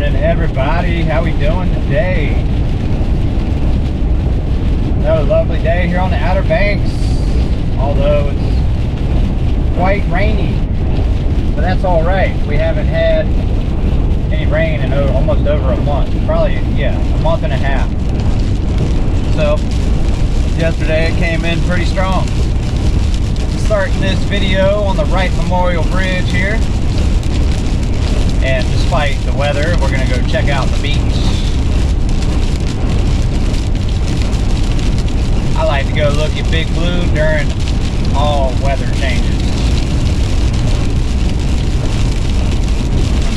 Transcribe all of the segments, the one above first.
morning, everybody. How we doing today? Another lovely day here on the Outer Banks, although it's quite rainy, but that's all right. We haven't had any rain in almost over a month. Probably, yeah, a month and a half. So yesterday it came in pretty strong. Starting this video on the Wright Memorial Bridge here. And despite the weather, we're going to go check out the beach. I like to go look at Big Blue during all weather changes.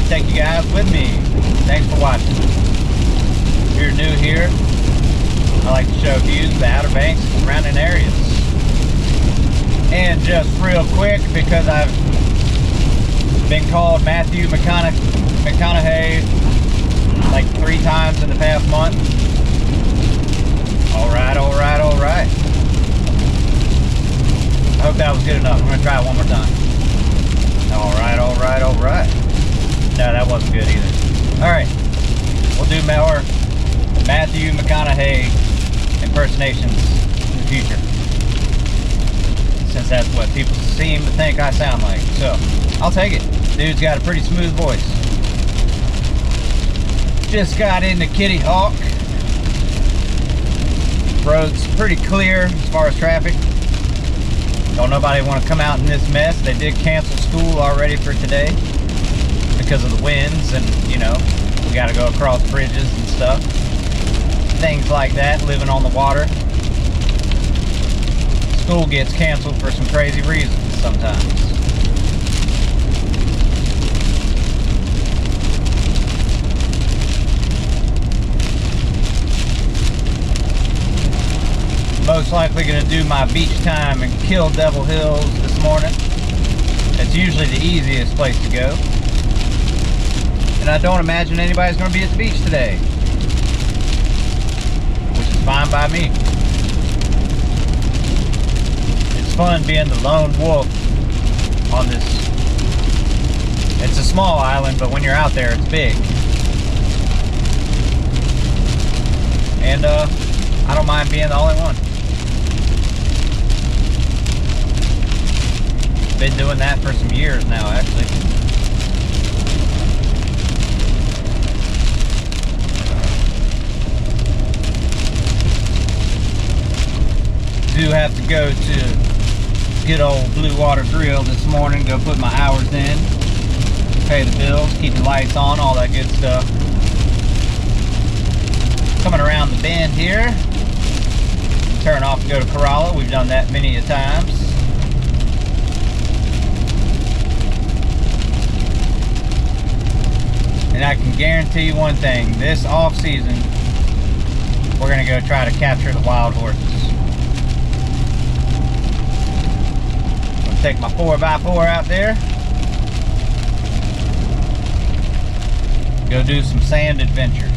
Take you guys with me. Thanks for watching. If you're new here, I like to show views of the Outer Banks and surrounding areas. And just real quick, because I've been called Matthew McConaughey like 3 times in the past month. Alright. I hope that was good enough. I'm going to try it one more time. Alright. No, that wasn't good either. Alright. We'll do more Matthew McConaughey impersonations in the future, since that's what people seem to think I sound like. So, I'll take it. Dude's got a pretty smooth voice. Just got into Kitty Hawk. Road's pretty clear as far as traffic. Don't nobody want to come out in this mess. They did cancel school already for today because of the winds, and you know, we got to go across bridges and stuff. Things like that, living on the water. School gets canceled for some crazy reasons sometimes. Most likely going to do my beach time in Kill Devil Hills this morning. It's usually the easiest place to go. And I don't imagine anybody's going to be at the beach today, which is fine by me. It's fun being the lone wolf on this. It's a small island, but when you're out there, it's big. And I don't mind being the only one. Been doing that for some years now, actually. Do have to go to good old Blue Water Grill this morning, go put my hours in, pay the bills, keep the lights on, all that good stuff. Coming around the bend here, turn off to go to Raleigh. We've done that many a times. And I can guarantee you one thing, this off season, we're gonna go try to capture the wild horses. I'm gonna take my 4x4 out there, go do some sand adventures.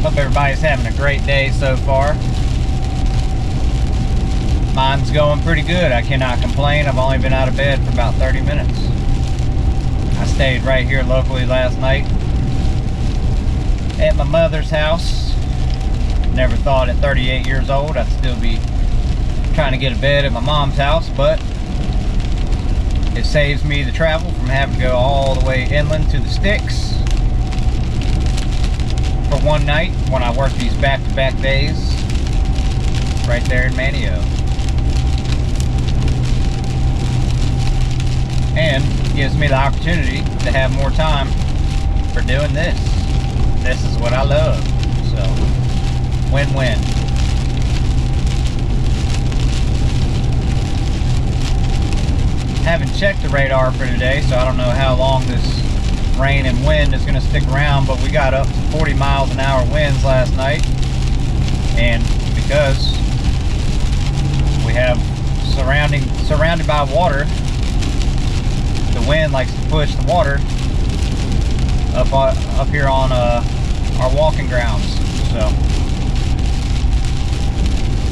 Hope everybody's having a great day so far. Mine's going pretty good. I cannot complain. I've only been out of bed for about 30 minutes. I stayed right here locally last night at my mother's house. Never thought at 38 years old I'd still be trying to get a bed at my mom's house, but it saves me the travel from having to go all the way inland to the sticks for one night when I work these back-to-back days right there in Manio. And gives me the opportunity to have more time for doing this. This is what I love. So, win-win. Haven't checked the radar for today, so I don't know how long this rain and wind is going to stick around, but we got up to 40 miles an hour winds last night, and because we have surrounded by water, the wind likes to push the water up here on our walking grounds. So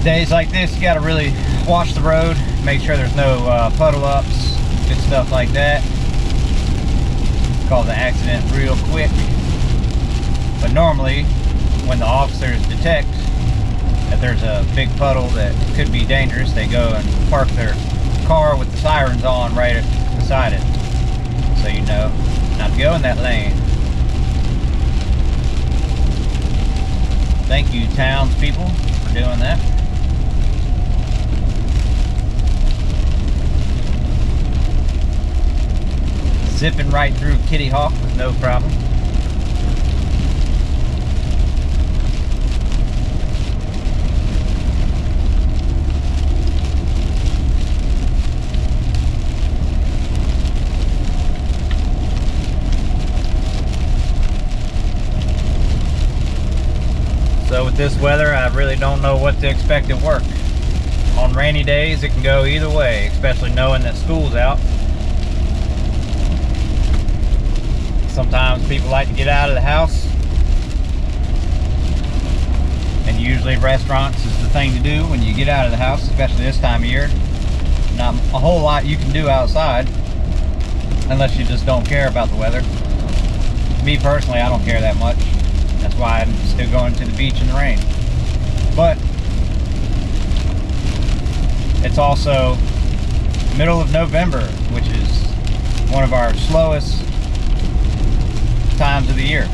days like this, you got to really watch the road, make sure there's no puddle ups, good stuff like that. Cause the accident real quick. But normally, when the officers detect that there's a big puddle that could be dangerous, they go and park their car with the sirens on right beside it, so you know not to go in that lane. Thank you, townspeople, for doing that. Zipping right through Kitty Hawk with no problem. So with this weather, I really don't know what to expect at work. On rainy days, it can go either way, especially knowing that school's out. Sometimes people like to get out of the house, and usually restaurants is the thing to do when you get out of the house, especially this time of year. Not a whole lot you can do outside unless you just don't care about the weather. Me personally, I don't care that much. That's why I'm still going to the beach in the rain. But it's also middle of November, which is one of our slowest times of the year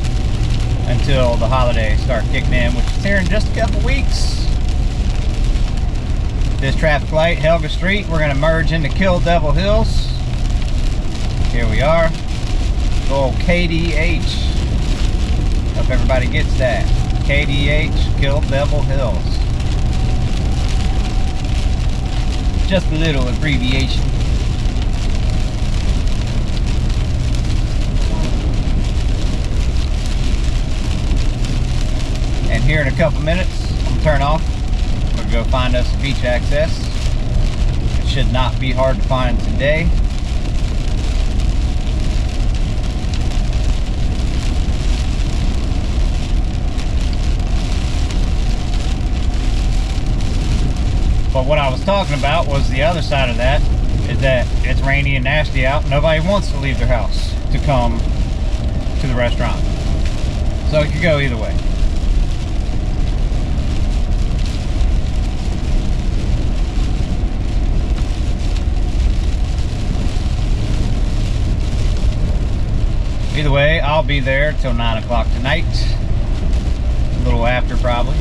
until the holidays start kicking in, which is here in just a couple weeks. This traffic light, Helga Street, we're going to merge into Kill Devil Hills. Here we are. Good old KDH. Hope everybody gets that. KDH, Kill Devil Hills. Just a little abbreviation. And here in a couple minutes, I'm gonna turn off. We're gonna go find us a beach access. It should not be hard to find today. But what I was talking about was the other side of that, is that it's rainy and nasty out. Nobody wants to leave their house to come to the restaurant. So it could go either way. Either way, I'll be there till 9 o'clock tonight. A little after probably.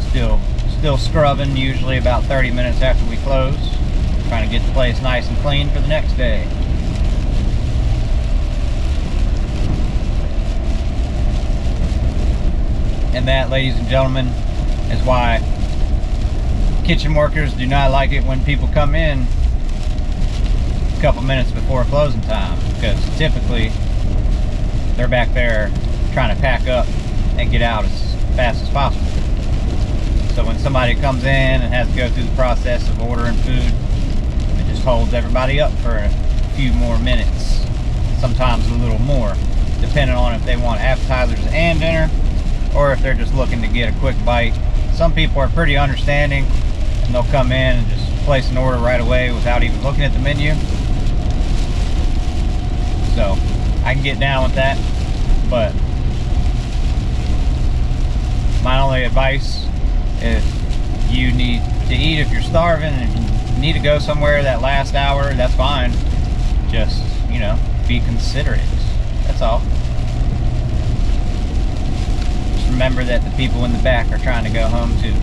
Still scrubbing, usually about 30 minutes after we close. Trying to get the place nice and clean for the next day. And that, ladies and gentlemen, is why kitchen workers do not like it when people come in a couple minutes before closing time, because typically they're back there trying to pack up and get out as fast as possible. So when somebody comes in and has to go through the process of ordering food, it just holds everybody up for a few more minutes, sometimes a little more, depending on if they want appetizers and dinner, or if they're just looking to get a quick bite. Some people are pretty understanding, and they'll come in and just place an order right away without even looking at the menu. So I can get down with that, but my only advice, if you need to eat, if you're starving and you need to go somewhere that last hour, that's fine. Just, you know, be considerate. That's all. Just remember that the people in the back are trying to go home too.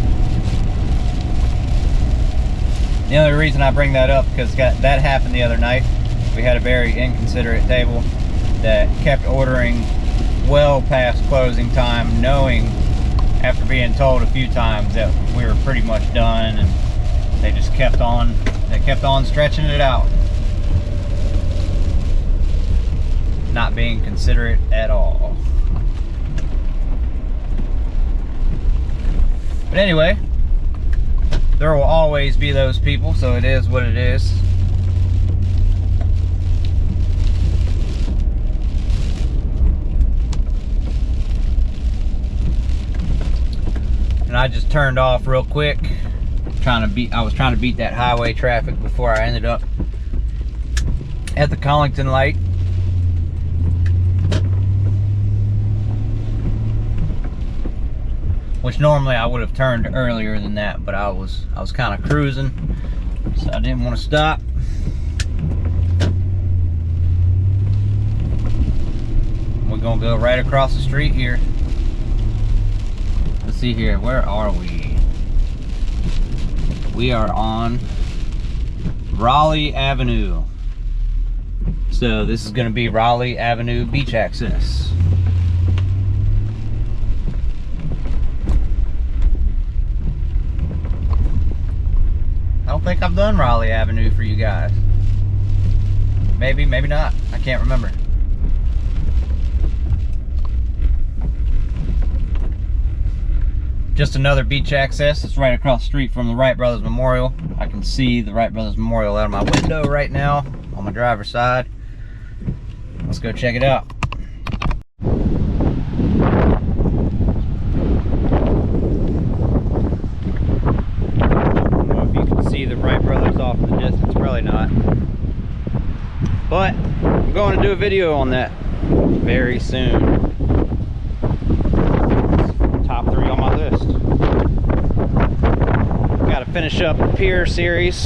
The only reason I bring that up, because that happened the other night. We had a very inconsiderate table that kept ordering well past closing time, knowing, after being told a few times, that we were pretty much done, and they just kept on stretching it out. Not being considerate at all. But anyway, there will always be those people, so it is what it is. and I just turned off real quick. I was trying to beat that highway traffic before I ended up at the Collington light. Which normally I would have turned earlier than that, but I was kind of cruising, so I didn't want to stop. We're gonna go right across the street here. Let's see here, where are we? We are on Raleigh Avenue. So this is gonna be Raleigh Avenue Beach Access. I don't think I've done Raleigh Avenue for you guys. Maybe, maybe not. I can't remember. Just another beach access. It's right across the street from the Wright Brothers Memorial. I can see the Wright Brothers Memorial out of my window right now on my driver's side. Let's go check it out. I don't know if you can see the Wright Brothers off in the distance, probably not. But I'm going to do a video on that very soon. Top 3 on my list. Got to finish up the pier series.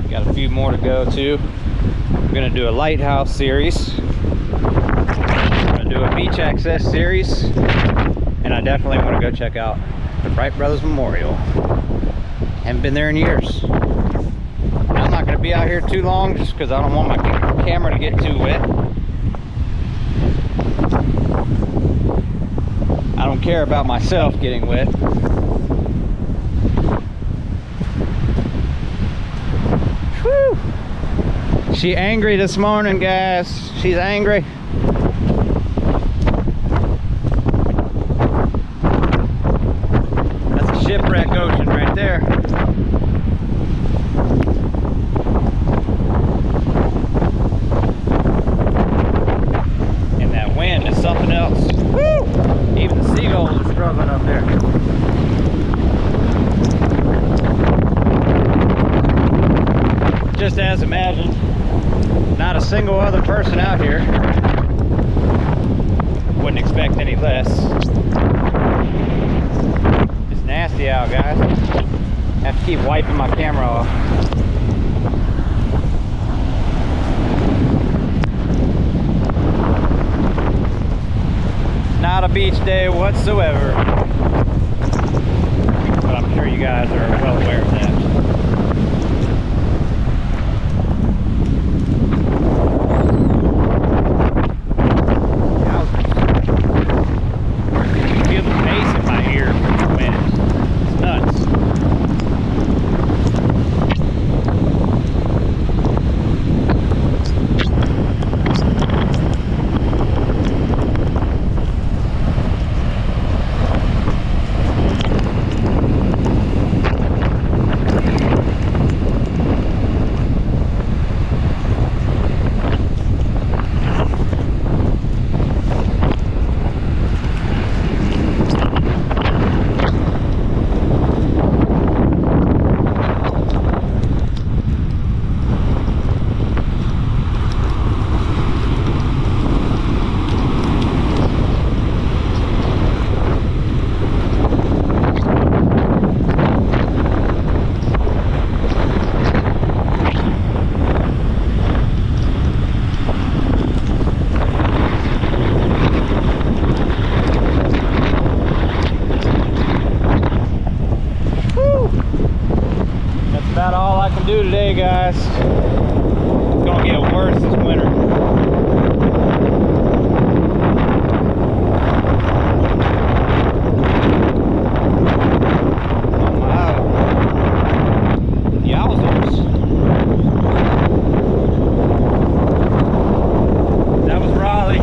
Got a few more to go too. I'm gonna do a lighthouse series. I'm gonna do a beach access series, and I definitely want to go check out the Wright Brothers Memorial. Haven't been there in years. I'm not gonna be out here too long, just because I don't want my camera to get too wet. I don't care about myself getting wet. Whew. She angry this morning, guys. She's angry. That's a shipwreck ocean right there. And that wind is something else. Woo! Even the seagulls are struggling up there. Just as imagined, not a single other person out here. Wouldn't expect any less. It's nasty out, guys. Have to keep wiping my camera off. Not a beach day whatsoever. But I'm sure you guys are well aware of that. Feel the bass in my ear from the wind. It's nuts. About all I can do today, guys. It's gonna get worse this winter. Oh my. Yowzers. That was Raleigh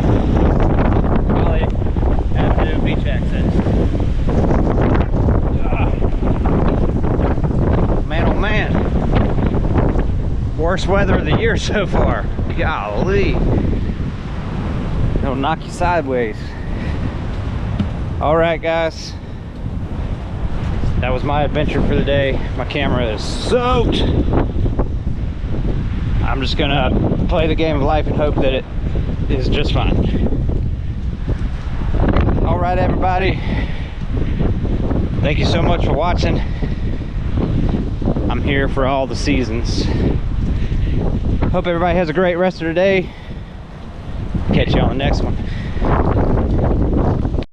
Avenue Beach Access. Man, worst weather of the year so far. Golly, it'll knock you sideways. All right, guys, that was my adventure for the day. My camera is soaked. I'm just gonna play the game of life and hope that it is just fine. All right, everybody. Thank you so much for watching. I'm here for all the seasons. Hope everybody has a great rest of their day. Catch you on the next one.